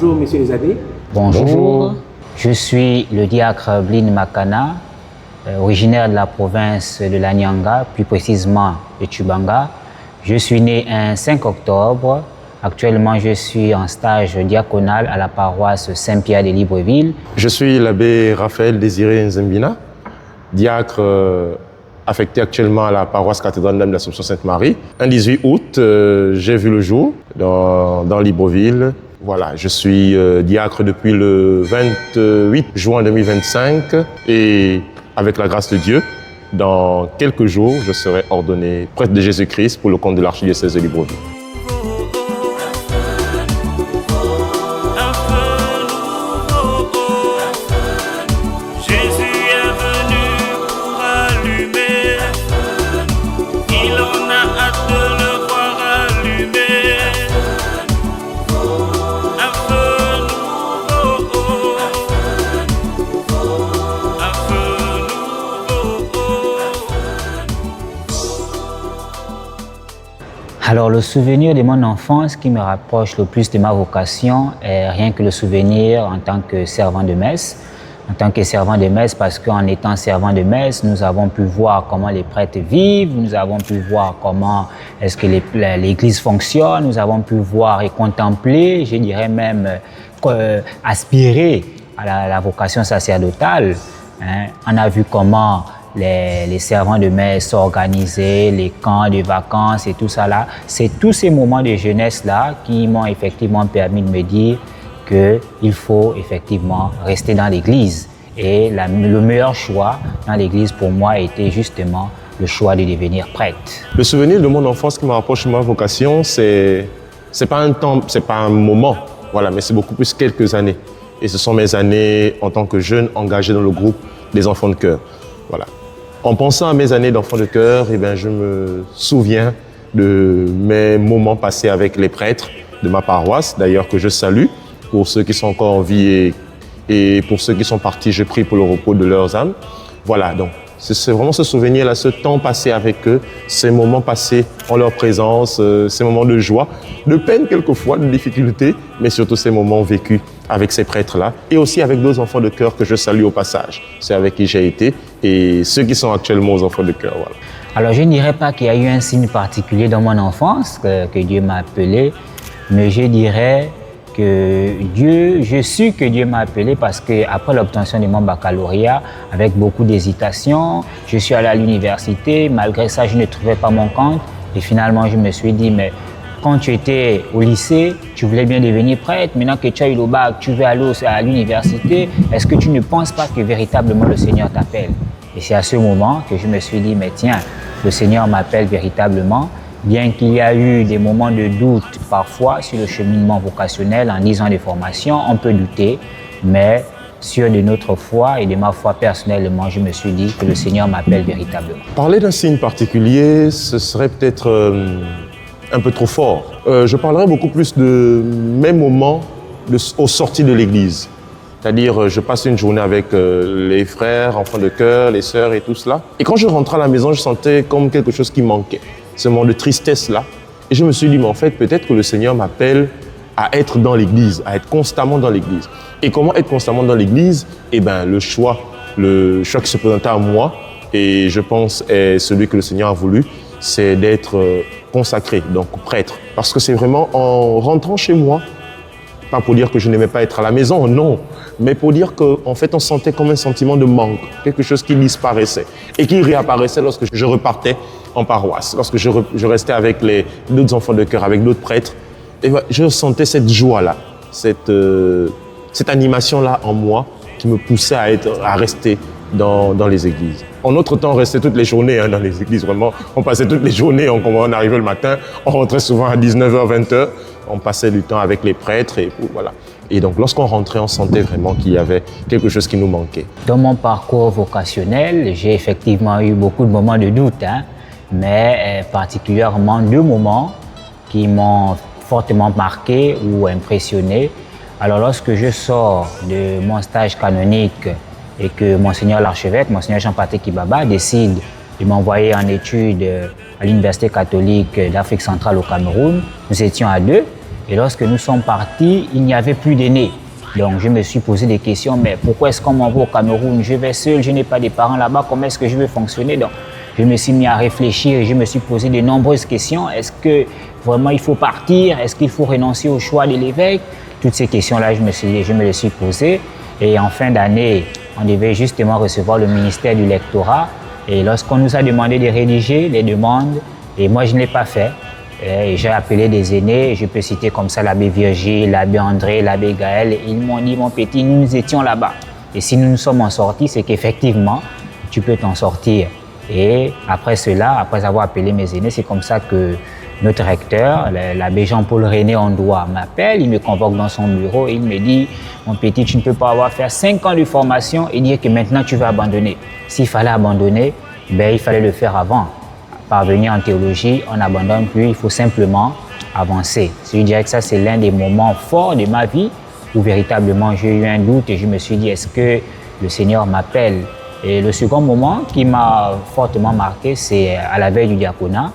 Bonjour, Monsieur Ezadé. Bonjour. Je suis le diacre Blin Makana, originaire de la province de la Nyanga, plus précisément de Tchubanga. Je suis né un 5 octobre. Actuellement, je suis en stage diaconal à la paroisse Saint-Pierre de Libreville. Je suis l'abbé Raphaël Désiré Nzembina, diacre affecté actuellement à la paroisse cathédrale de l'Assomption Sainte-Marie. Un 18 août, j'ai vu le jour dans Libreville. Voilà, je suis diacre depuis le 28 juin 2025 et avec la grâce de Dieu, dans quelques jours, je serai ordonné prêtre de Jésus-Christ pour le compte de l'archidiocèse de Libreville. Alors, le souvenir de mon enfance qui me rapproche le plus de ma vocation est rien que le souvenir en tant que servant de messe. En tant que servant de messe, parce qu'en étant servant de messe, nous avons pu voir comment les prêtres vivent, nous avons pu voir comment est-ce que l'Église fonctionne, nous avons pu voir et contempler, je dirais même aspirer à la vocation sacerdotale. On a vu comment les servants de messe s'organisaient, les camps de vacances et tout ça là. C'est tous ces moments de jeunesse là qui m'ont effectivement permis de me dire qu'il faut effectivement rester dans l'église. Et le meilleur choix dans l'église pour moi était justement le choix de devenir prêtre. Le souvenir de mon enfance qui me rapproche de ma vocation, c'est pas un temps, c'est pas un moment, voilà, mais c'est beaucoup plus quelques années. Et ce sont mes années en tant que jeune engagé dans le groupe des enfants de chœur. Voilà. En pensant à mes années d'enfant de chœur, eh bien, je me souviens de mes moments passés avec les prêtres de ma paroisse, d'ailleurs que je salue. Pour ceux qui sont encore en vie et pour ceux qui sont partis, je prie pour le repos de leurs âmes. Voilà, donc c'est vraiment ce souvenir-là, ce temps passé avec eux, ces moments passés en leur présence, ces moments de joie, de peine quelquefois, de difficulté, mais surtout ces moments vécus avec ces prêtres-là et aussi avec d'autres enfants de chœur que je salue au passage. C'est avec qui j'ai été et ceux qui sont actuellement aux enfants de chœur. Voilà. Alors je ne dirais pas qu'il y a eu un signe particulier dans mon enfance que Dieu m'a appelé, mais je dirais que je suis que Dieu m'a appelé parce qu'après l'obtention de mon baccalauréat, avec beaucoup d'hésitation, je suis allé à l'université. Malgré ça, je ne trouvais pas mon compte. Et finalement, je me suis dit, mais quand tu étais au lycée, tu voulais bien devenir prêtre. Maintenant que tu as eu le bac, tu veux aller à l'université. Est-ce que tu ne penses pas que véritablement le Seigneur t'appelle? Et c'est à ce moment que je me suis dit, mais tiens, le Seigneur m'appelle véritablement. Bien qu'il y a eu des moments de doute parfois sur le cheminement vocationnel en 10 ans de formation, on peut douter, mais sûr de notre foi et de ma foi personnellement, je me suis dit que le Seigneur m'appelle véritablement. Parler d'un signe particulier, ce serait peut-être un peu trop fort. Je parlerai beaucoup plus de mes moments aux sorties de l'église. C'est-à-dire, je passe une journée avec les frères, enfants de chœur, les sœurs et tout cela. Et quand je rentrais à la maison, je sentais comme quelque chose qui manquait. Ce moment de tristesse-là. Et je me suis dit, mais en fait, peut-être que le Seigneur m'appelle à être dans l'église, à être constamment dans l'église. Et comment être constamment dans l'église? Eh bien, le choix qui se présentait à moi, et je pense est celui que le Seigneur a voulu, c'est d'être consacré, donc prêtre. Parce que c'est vraiment en rentrant chez moi, pas pour dire que je n'aimais pas être à la maison, non, mais pour dire qu'en fait, on sentait comme un sentiment de manque, quelque chose qui disparaissait et qui réapparaissait lorsque je repartais en paroisse, lorsque je restais avec d'autres enfants de chœur, avec d'autres prêtres. Et je sentais cette joie-là, cette animation-là en moi qui me poussait à rester dans les églises. En notre temps, on restait toutes les journées dans les églises, vraiment. On passait toutes les journées, on arrivait le matin, on rentrait souvent à 19h, 20h. On passait du temps avec les prêtres et voilà. Et donc, lorsqu'on rentrait, on sentait vraiment qu'il y avait quelque chose qui nous manquait. Dans mon parcours vocationnel, j'ai effectivement eu beaucoup de moments de doute, mais particulièrement 2 moments qui m'ont fortement marqué ou impressionné. Alors, lorsque je sors de mon stage canonique et que Monseigneur l'archevêque, Monseigneur Jean-Patrick Kibaba, décide de m'envoyer en études à l'Université catholique d'Afrique centrale au Cameroun, nous étions à 2. Et lorsque nous sommes partis, il n'y avait plus d'aînés. Donc je me suis posé des questions, mais pourquoi est-ce qu'on m'envoie au Cameroun? Je vais seul, je n'ai pas de parents là-bas, comment est-ce que je vais fonctionner? Donc je me suis mis à réfléchir et je me suis posé de nombreuses questions. Est-ce que vraiment il faut partir? Est-ce qu'il faut renoncer au choix de l'évêque? Toutes ces questions-là, je me les suis posées. Et en fin d'année, on devait justement recevoir le ministère du lectorat. Et lorsqu'on nous a demandé de rédiger les demandes, et moi je ne l'ai pas fait, et j'ai appelé des aînés, je peux citer comme ça l'abbé Virgile, l'abbé André, l'abbé Gaël. Et ils m'ont dit, mon petit, nous étions là-bas. Et si nous nous sommes en sortis, c'est qu'effectivement, tu peux t'en sortir. Et après cela, après avoir appelé mes aînés, c'est comme ça que notre recteur, l'abbé Jean-Paul René Ondoa, m'appelle, il me convoque dans son bureau et il me dit « Mon petit, tu ne peux pas avoir fait 5 ans de formation et dire que maintenant tu vas abandonner. » S'il fallait abandonner, il fallait le faire avant. Parvenir en théologie, on n'abandonne plus, il faut simplement avancer. Je dirais que ça, c'est l'un des moments forts de ma vie où véritablement j'ai eu un doute et je me suis dit « Est-ce que le Seigneur m'appelle ?» Et le second moment qui m'a fortement marqué, c'est à la veille du diaconat.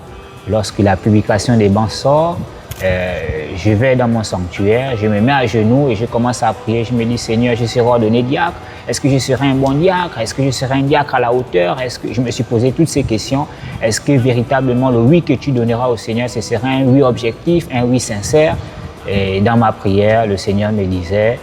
Lorsque la publication des bancs sort, je vais dans mon sanctuaire, je me mets à genoux et je commence à prier. Je me dis, Seigneur, je serai ordonné diacre. Est-ce que je serai un bon diacre? Est-ce que je serai un diacre à la hauteur? Est-ce que je me suis posé toutes ces questions? Est-ce que véritablement le oui que tu donneras au Seigneur, ce sera un oui objectif, un oui sincère? Et dans ma prière, le Seigneur me disait,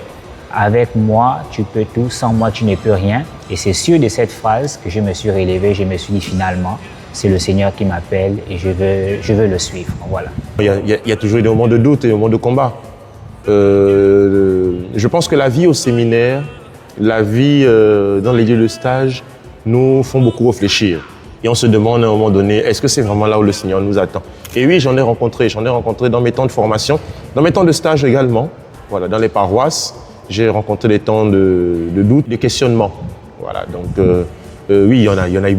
avec moi, tu peux tout, sans moi, tu ne peux rien. Et c'est sûr de cette phrase que je me suis relevé, je me suis dit finalement, c'est le Seigneur qui m'appelle et je veux le suivre. Voilà. Il y a toujours des moments de doute et des moments de combat. Je pense que la vie au séminaire, la vie dans les lieux de stage, nous font beaucoup réfléchir. Et on se demande à un moment donné, est-ce que c'est vraiment là où le Seigneur nous attend? Et oui, j'en ai rencontré dans mes temps de formation, dans mes temps de stage également, voilà, dans les paroisses. J'ai rencontré des temps de doute, de questionnement. Voilà, donc oui, il y en a eu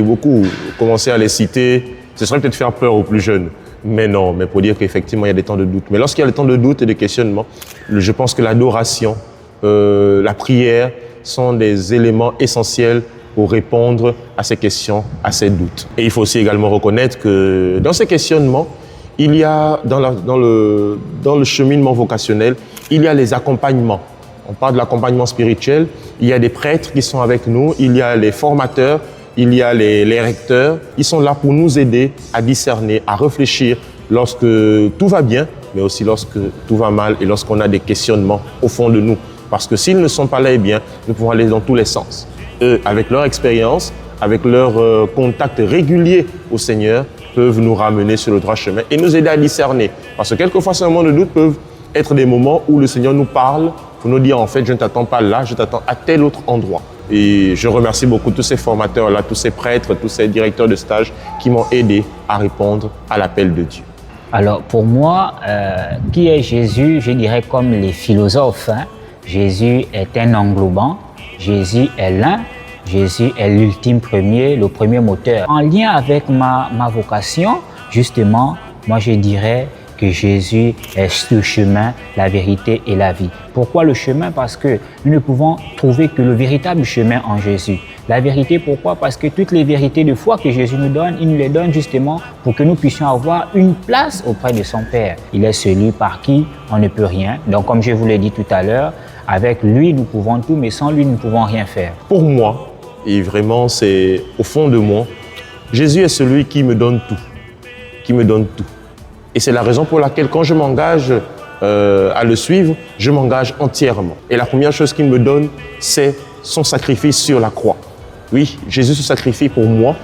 beaucoup. Commencer à les citer, ce serait peut-être faire peur aux plus jeunes. Mais non, mais pour dire qu'effectivement, il y a des temps de doute. Mais lorsqu'il y a des temps de doute et de questionnement, je pense que l'adoration, la prière sont des éléments essentiels pour répondre à ces questions, à ces doutes. Et il faut aussi également reconnaître que dans ces questionnements, il y a, dans le cheminement vocationnel, il y a les accompagnements. On parle de l'accompagnement spirituel. Il y a des prêtres qui sont avec nous, il y a les formateurs, il y a les recteurs. Ils sont là pour nous aider à discerner, à réfléchir lorsque tout va bien, mais aussi lorsque tout va mal et lorsqu'on a des questionnements au fond de nous. Parce que s'ils ne sont pas là, eh bien, nous pouvons aller dans tous les sens. Eux, avec leur expérience, avec leur contact régulier au Seigneur, peuvent nous ramener sur le droit chemin et nous aider à discerner. Parce que quelquefois, ces moments de doute peuvent être des moments où le Seigneur nous parle pour nous dire, en fait, je ne t'attends pas là, je t'attends à tel autre endroit. Et je remercie beaucoup tous ces formateurs-là, tous ces prêtres, tous ces directeurs de stage qui m'ont aidé à répondre à l'appel de Dieu. Alors, pour moi, qui est Jésus? Je dirais comme les philosophes. Jésus est un englobant, Jésus est l'un, Jésus est l'ultime premier, le premier moteur. En lien avec ma vocation, justement, moi je dirais que Jésus est le chemin, la vérité et la vie. Pourquoi le chemin? Parce que nous ne pouvons trouver que le véritable chemin en Jésus. La vérité, pourquoi? Parce que toutes les vérités de foi que Jésus nous donne, il nous les donne justement pour que nous puissions avoir une place auprès de son Père. Il est celui par qui on ne peut rien. Donc comme je vous l'ai dit tout à l'heure, avec lui nous pouvons tout, mais sans lui nous ne pouvons rien faire. Pour moi, et vraiment c'est au fond de moi, Jésus est celui qui me donne tout, qui me donne tout. Et c'est la raison pour laquelle quand je m'engage à le suivre, je m'engage entièrement. Et la première chose qu'il me donne, c'est son sacrifice sur la croix. Oui, Jésus se sacrifie pour moi.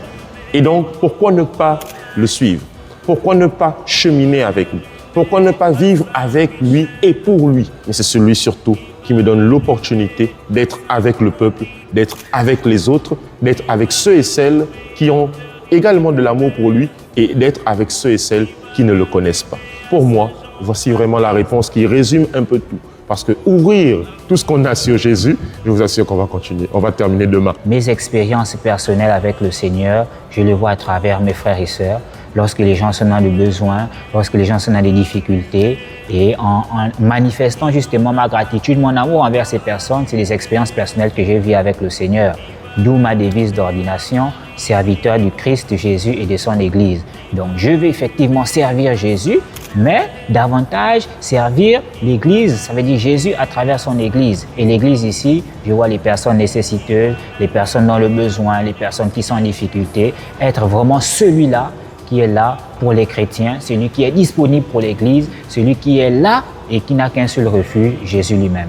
Et donc, pourquoi ne pas le suivre? Pourquoi ne pas cheminer avec lui? Pourquoi ne pas vivre avec lui et pour lui? Mais c'est celui surtout qui me donne l'opportunité d'être avec le peuple, d'être avec les autres, d'être avec ceux et celles qui ont également de l'amour pour lui et d'être avec ceux et celles qui ne le connaissent pas. Pour moi, voici vraiment la réponse qui résume un peu tout. Parce que ouvrir tout ce qu'on a sur Jésus, je vous assure qu'on va continuer. On va terminer demain. Mes expériences personnelles avec le Seigneur, je les vois à travers mes frères et sœurs. Lorsque les gens sont dans des besoins, lorsque les gens sont dans des difficultés, et en manifestant justement ma gratitude, mon amour envers ces personnes, c'est des expériences personnelles que j'ai vues avec le Seigneur. D'où ma devise d'ordination, serviteur du Christ Jésus et de son Église. Donc je vais effectivement servir Jésus, mais davantage servir l'Église, ça veut dire Jésus à travers son Église. Et l'Église ici, je vois les personnes nécessiteuses, les personnes dans le besoin, les personnes qui sont en difficulté, être vraiment celui-là qui est là pour les chrétiens, celui qui est disponible pour l'Église, celui qui est là et qui n'a qu'un seul refuge, Jésus lui-même.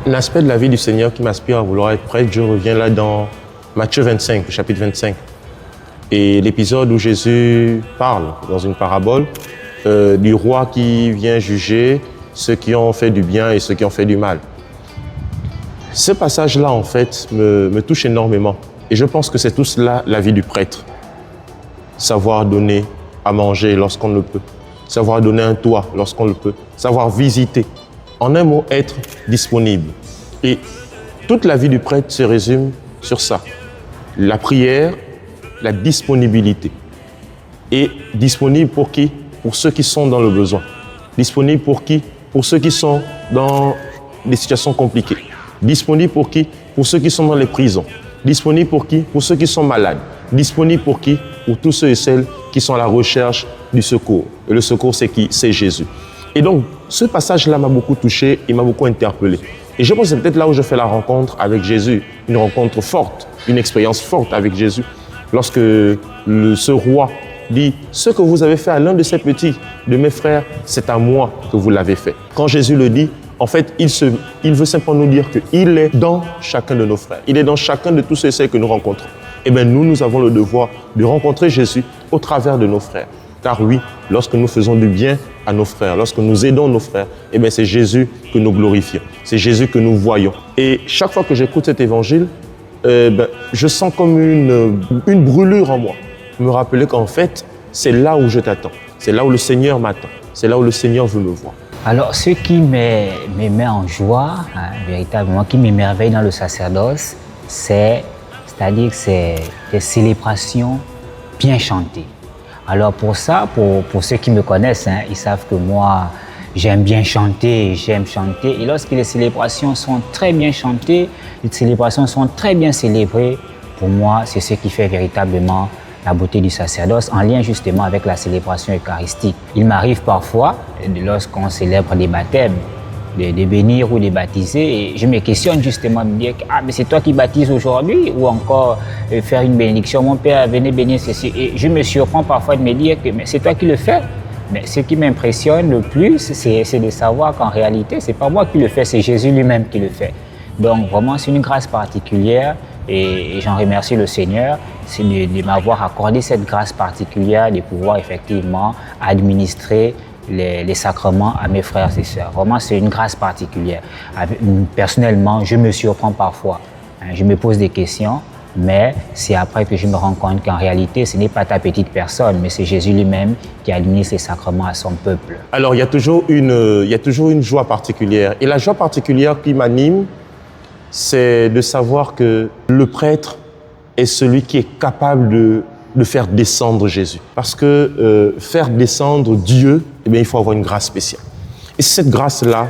Un aspect de la vie du Seigneur qui m'inspire à vouloir être prêtre, je reviens là dans Matthieu 25, chapitre 25. Et l'épisode où Jésus parle dans une parabole du roi qui vient juger ceux qui ont fait du bien et ceux qui ont fait du mal. Ce passage-là, en fait, me touche énormément. Et je pense que c'est tout cela la vie du prêtre. Savoir donner à manger lorsqu'on le peut. Savoir donner un toit lorsqu'on le peut. Savoir visiter. En un mot, être disponible. Et toute la vie du prêtre se résume sur ça. La prière, la disponibilité. Et disponible pour qui? Pour ceux qui sont dans le besoin. Disponible pour qui? Pour ceux qui sont dans des situations compliquées. Disponible pour qui? Pour ceux qui sont dans les prisons. Disponible pour qui? Pour ceux qui sont malades. Disponible pour qui? Pour tous ceux et celles qui sont à la recherche du secours. Et le secours, c'est qui? C'est Jésus. Et donc, ce passage-là m'a beaucoup touché et m'a beaucoup interpellé. Et je pense que c'est peut-être là où je fais la rencontre avec Jésus. Une rencontre forte, une expérience forte avec Jésus. Lorsque ce roi dit « Ce que vous avez fait à l'un de ces petits, de mes frères, c'est à moi que vous l'avez fait. » Quand Jésus le dit, en fait, il veut simplement nous dire qu'il est dans chacun de nos frères. Il est dans chacun de tous ceux et celles que nous rencontrons. Eh bien, nous avons le devoir de rencontrer Jésus au travers de nos frères. Car oui, lorsque nous faisons du bien à nos frères, lorsque nous aidons nos frères, eh bien, c'est Jésus que nous glorifions. C'est Jésus que nous voyons. Et chaque fois que j'écoute cet évangile, je sens comme une brûlure en moi. Me rappeler qu'en fait, c'est là où je t'attends. C'est là où le Seigneur m'attend. C'est là où le Seigneur veut me voir. Alors, ce qui me met en joie, véritablement, qui m'émerveille dans le sacerdoce, c'est-à-dire que c'est des célébrations bien chantées. Alors pour ça, pour ceux qui me connaissent, ils savent que moi, j'aime bien chanter, j'aime chanter. Et lorsque les célébrations sont très bien chantées, les célébrations sont très bien célébrées, pour moi, c'est ce qui fait véritablement la beauté du sacerdoce, en lien justement avec la célébration eucharistique. Il m'arrive parfois, lorsqu'on célèbre des baptêmes, de bénir ou de baptiser, et je me questionne justement, de me dire, ah, mais c'est toi qui baptises aujourd'hui, ou encore faire une bénédiction, mon père venait bénir ceci, et je me surprends parfois de me dire que mais c'est toi qui le fais. Mais ce qui m'impressionne le plus, c'est de savoir qu'en réalité, c'est pas moi qui le fais, c'est Jésus lui-même qui le fait. Donc vraiment, c'est une grâce particulière, et j'en remercie le Seigneur de m'avoir accordé cette grâce particulière de pouvoir effectivement administrer les sacrements à mes frères et sœurs. Vraiment, c'est une grâce particulière. Personnellement, je me surprends parfois. Je me pose des questions, mais c'est après que je me rends compte qu'en réalité, ce n'est pas ta petite personne, mais c'est Jésus lui-même qui administre les sacrements à son peuple. Alors, il y a toujours une joie particulière. Et la joie particulière qui m'anime, c'est de savoir que le prêtre est celui qui est capable de faire descendre Jésus. Parce que faire descendre Dieu, eh bien, il faut avoir une grâce spéciale. Et c'est cette grâce-là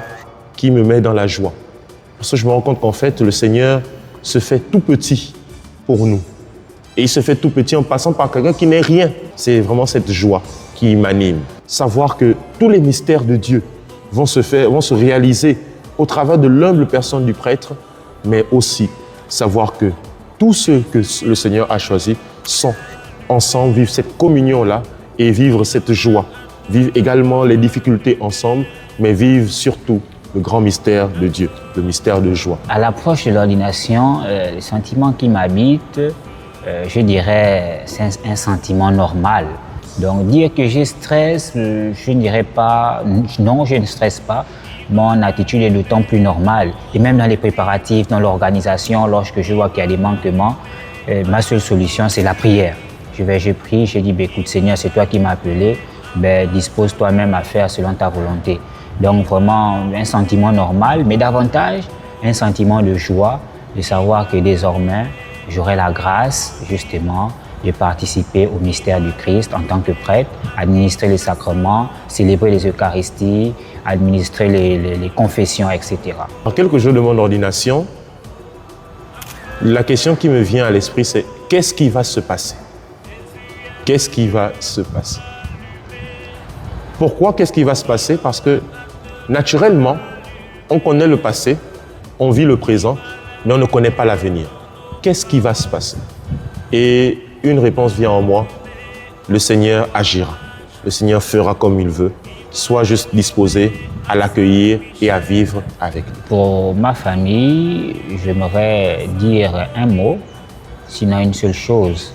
qui me met dans la joie. Parce que je me rends compte qu'en fait, le Seigneur se fait tout petit pour nous. Et il se fait tout petit en passant par quelqu'un qui n'est rien. C'est vraiment cette joie qui m'anime. Savoir que tous les mystères de Dieu vont se réaliser au travers de l'humble personne du prêtre, mais aussi savoir que tous ceux que le Seigneur a choisis sont ensemble, vivre cette communion-là et vivre cette joie. Vivre également les difficultés ensemble, mais vivre surtout le grand mystère de Dieu, le mystère de joie. À l'approche de l'ordination, le sentiment qui m'habite, je dirais, c'est un sentiment normal. Donc dire que je stresse, je ne dirais pas, non, je ne stresse pas. Mon attitude est d'autant plus normale. Et même dans les préparatifs, dans l'organisation, lorsque je vois qu'il y a des manquements, ma seule solution, c'est la prière. Je prie, je dis, écoute Seigneur, c'est toi qui m'as appelé, dispose toi-même à faire selon ta volonté. Donc vraiment un sentiment normal, mais davantage un sentiment de joie, de savoir que désormais, j'aurai la grâce justement de participer au mystère du Christ en tant que prêtre, administrer les sacrements, célébrer les Eucharisties, administrer les confessions, etc. En quelques jours de mon ordination, la question qui me vient à l'esprit, c'est qu'est-ce qui va se passer? Qu'est-ce qui va se passer? Pourquoi? Qu'est-ce qui va se passer? Parce que naturellement, on connaît le passé, on vit le présent, mais on ne connaît pas l'avenir. Qu'est-ce qui va se passer? Et une réponse vient en moi, le Seigneur agira. Le Seigneur fera comme il veut. Sois juste disposé à l'accueillir et à vivre avec nous. Pour ma famille, j'aimerais dire un mot, sinon une seule chose.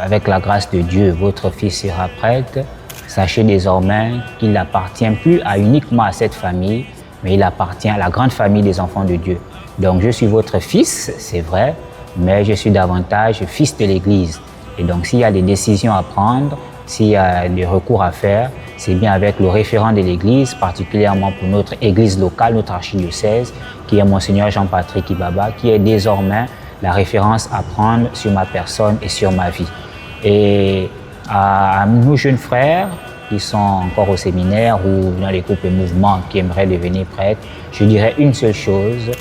Avec la grâce de Dieu, votre fils sera prêtre. Sachez désormais qu'il n'appartient plus uniquement à cette famille, mais il appartient à la grande famille des enfants de Dieu. Donc je suis votre fils, c'est vrai, mais je suis davantage fils de l'Église. Et donc s'il y a des décisions à prendre, s'il y a des recours à faire, c'est bien avec le référent de l'Église, particulièrement pour notre Église locale, notre archidiocèse, qui est Monseigneur Jean-Patrick Ibaba, qui est désormais la référence à prendre sur ma personne et sur ma vie. Et à nos jeunes frères qui sont encore au séminaire ou dans les groupes et mouvements qui aimeraient devenir prêtres, je dirais une seule chose,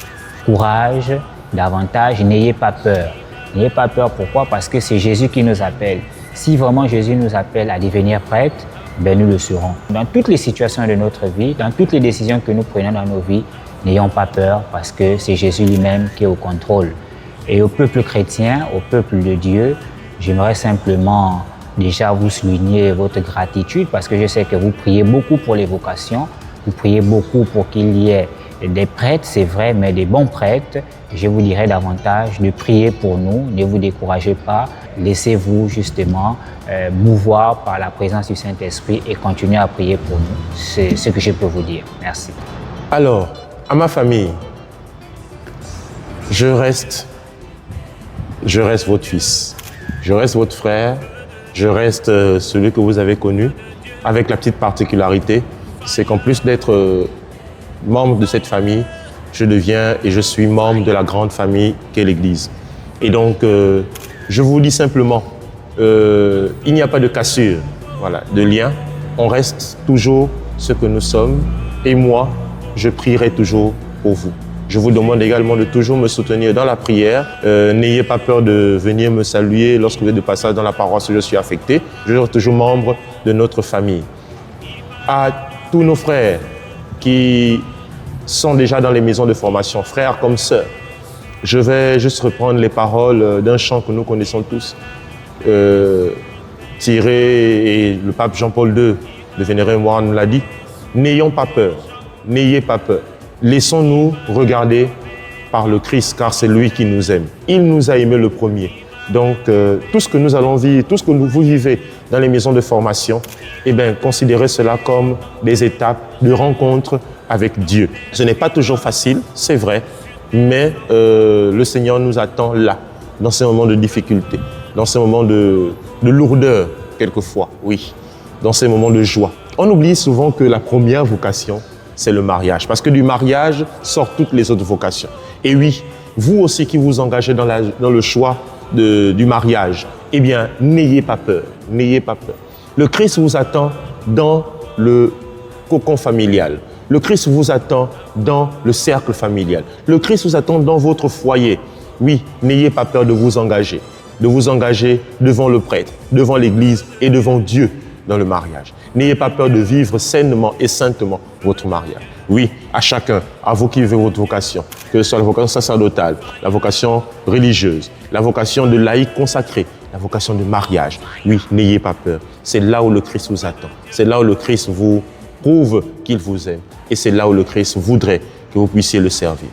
courage, davantage, n'ayez pas peur. N'ayez pas peur, pourquoi? Parce que c'est Jésus qui nous appelle. Si vraiment Jésus nous appelle à devenir prêtres, ben nous le serons. Dans toutes les situations de notre vie, dans toutes les décisions que nous prenons dans nos vies, n'ayons pas peur parce que c'est Jésus lui-même qui est au contrôle. Et au peuple chrétien, au peuple de Dieu, j'aimerais simplement déjà vous souligner votre gratitude parce que je sais que vous priez beaucoup pour les vocations, vous priez beaucoup pour qu'il y ait des prêtres, c'est vrai, mais des bons prêtres. Je vous dirais davantage de prier pour nous, ne vous découragez pas, laissez-vous justement mouvoir par la présence du Saint-Esprit et continuez à prier pour nous. C'est ce que je peux vous dire. Merci. Alors, à ma famille, je reste votre fils, je reste votre frère, je reste celui que vous avez connu, avec la petite particularité, c'est qu'en plus d'être membre de cette famille, je deviens et je suis membre de la grande famille qu'est l'Église. Et donc, je vous dis simplement, il n'y a pas de cassure, voilà, de lien. On reste toujours ce que nous sommes. Et moi, je prierai toujours pour vous. Je vous demande également de toujours me soutenir dans la prière. N'ayez pas peur de venir me saluer lorsque vous êtes de passage dans la paroisse où je suis affecté. Je serai toujours membre de notre famille. À tous nos frères qui sont déjà dans les maisons de formation, frères comme sœurs, je vais juste reprendre les paroles d'un chant que nous connaissons tous, tiré, et le pape Jean-Paul II, le vénéré Moine nous l'a dit, n'ayons pas peur, n'ayez pas peur. Laissons-nous regarder par le Christ, car c'est lui qui nous aime. Il nous a aimés le premier. Donc, tout ce que nous allons vivre, tout ce que vous vivez dans les maisons de formation, eh bien, considérez cela comme des étapes de rencontre avec Dieu. Ce n'est pas toujours facile, c'est vrai, mais le Seigneur nous attend là, dans ces moments de difficulté, dans ces moments de lourdeur, quelquefois, oui, dans ces moments de joie. On oublie souvent que la première vocation, c'est le mariage, parce que du mariage sortent toutes les autres vocations. Et oui, vous aussi qui vous engagez dans le choix du mariage, eh bien, n'ayez pas peur, n'ayez pas peur. Le Christ vous attend dans le cocon familial. Le Christ vous attend dans le cercle familial. Le Christ vous attend dans votre foyer. Oui, n'ayez pas peur de vous engager devant le prêtre, devant l'Église et devant Dieu dans le mariage. N'ayez pas peur de vivre sainement et saintement votre mariage. Oui, à chacun, à vous qui vivez votre vocation, que ce soit la vocation sacerdotale, la vocation religieuse, la vocation de laïc consacré, la vocation de mariage. Oui, n'ayez pas peur. C'est là où le Christ vous attend. C'est là où le Christ vous prouve qu'il vous aime. Et c'est là où le Christ voudrait que vous puissiez le servir.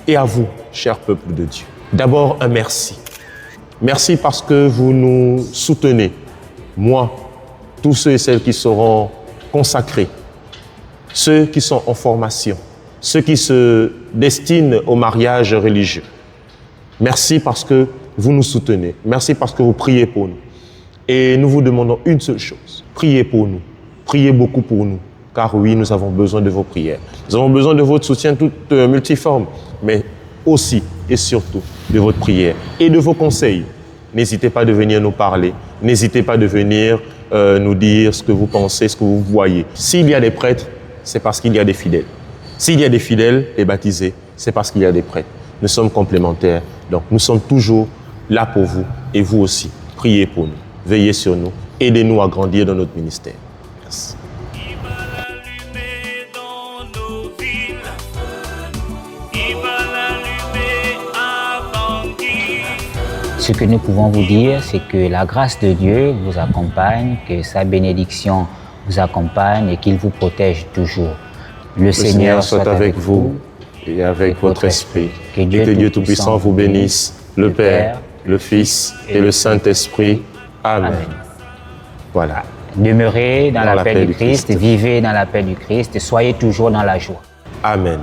Et à vous, cher peuple de Dieu, d'abord un merci. Merci parce que vous nous soutenez. Moi, tous ceux et celles qui seront consacrés, ceux qui sont en formation, ceux qui se destinent au mariage religieux. Merci parce que vous nous soutenez. Merci parce que vous priez pour nous. Et nous vous demandons une seule chose. Priez pour nous. Priez beaucoup pour nous. Car oui, nous avons besoin de vos prières. Nous avons besoin de votre soutien tout multiforme, mais aussi et surtout de votre prière et de vos conseils. N'hésitez pas de venir nous parler. N'hésitez pas de venir nous dire ce que vous pensez, ce que vous voyez. S'il y a des prêtres, c'est parce qu'il y a des fidèles. S'il y a des fidèles et baptisés, c'est parce qu'il y a des prêtres. Nous sommes complémentaires. Donc, nous sommes toujours là pour vous et vous aussi. Priez pour nous. Veillez sur nous. Aidez-nous à grandir dans notre ministère. Merci. Ce que nous pouvons vous dire, c'est que la grâce de Dieu vous accompagne, que sa bénédiction vous accompagne et qu'il vous protège toujours. Le Seigneur soit avec vous et avec votre esprit. Que Et que Dieu Tout-Puissant vous bénisse, le Père, le Fils et le Saint-Esprit. Amen. Voilà. Demeurez dans la paix du Christ, vivez dans la paix du Christ, soyez toujours dans la joie. Amen.